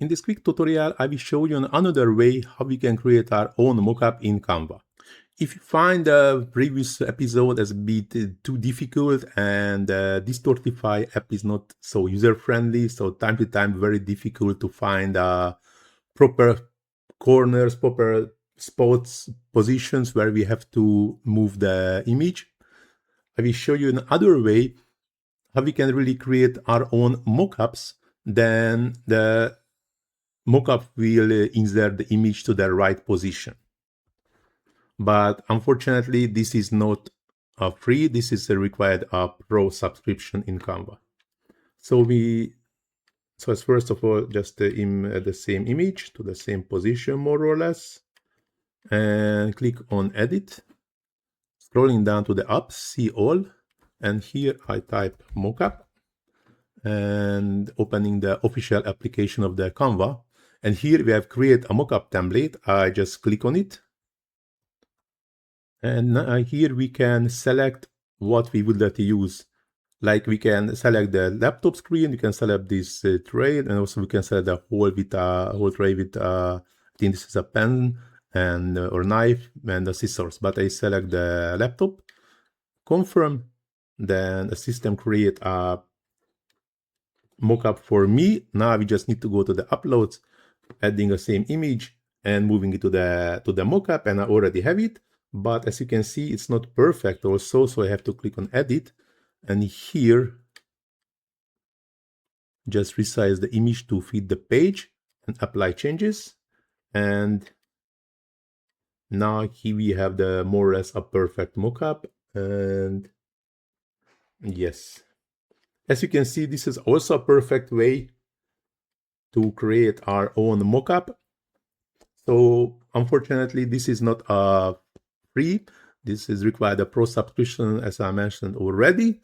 In this quick tutorial, I will show you another way how we can create our own mockup in Canva. If you find the previous episode as a bit too difficult and this Tortify app is not so user-friendly, so time to time very difficult to find proper corners, proper spots, positions where we have to move the image, I will show you another way how we can really create our own mockups. Then the mockup will insert the image to the right position. But unfortunately, this is not free. This is required a pro subscription in Canva. So as first of all, just the same image to the same position, more or less, and click on Edit. Scrolling down to the up, see all, and here I type mockup, and opening the official application of the Canva. And here we have create a mockup template. I just click on it. And here we can select what we would like to use. Like we can select the laptop screen, we can select this tray, and also we can select the whole tray with, I think this is a pen and or knife and the scissors. But I select the laptop, confirm, then the system create a mockup for me. Now we just need to go to the uploads, adding the same image and moving it to the mockup, and I already have it. But as you can see, it's not perfect also, so I have to click on edit, and here just resize the image to fit the page and apply changes. And now here we have the more or less a perfect mockup. And yes, as you can see, this is also a perfect way to create our own mockup. So unfortunately, this is not free. This is required a pro subscription, as I mentioned already.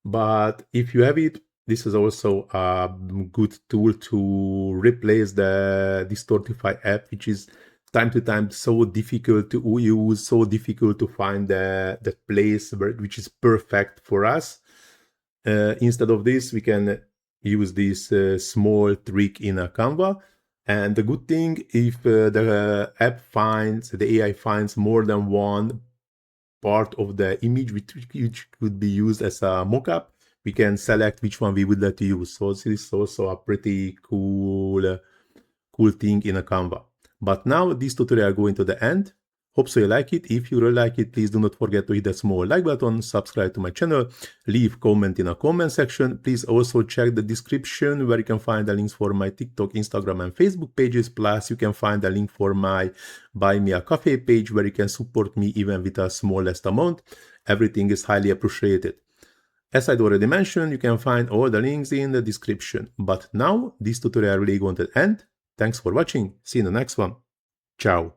But if you have it, this is also a good tool to replace the Tortify app, which is time to time so difficult to use, so difficult to find the place which is perfect for us. Instead of this, we can use this small trick in a Canva. And the good thing, if the app finds, the AI finds more than one part of the image which could be used as a mockup, we can select which one we would like to use. So this is also a pretty cool thing in a Canva. But now this tutorial going to the end. Hope so you like it. If you really like it, please do not forget to hit the small like button, subscribe to my channel, leave comment in a comment section. Please also check the description where you can find the links for my TikTok, Instagram, and Facebook pages. Plus, you can find the link for my Buy Me a Coffee page where you can support me even with a smallest amount. Everything is highly appreciated. As I'd already mentioned, you can find all the links in the description. But now, this tutorial really going to end. Thanks for watching. See you in the next one. Ciao.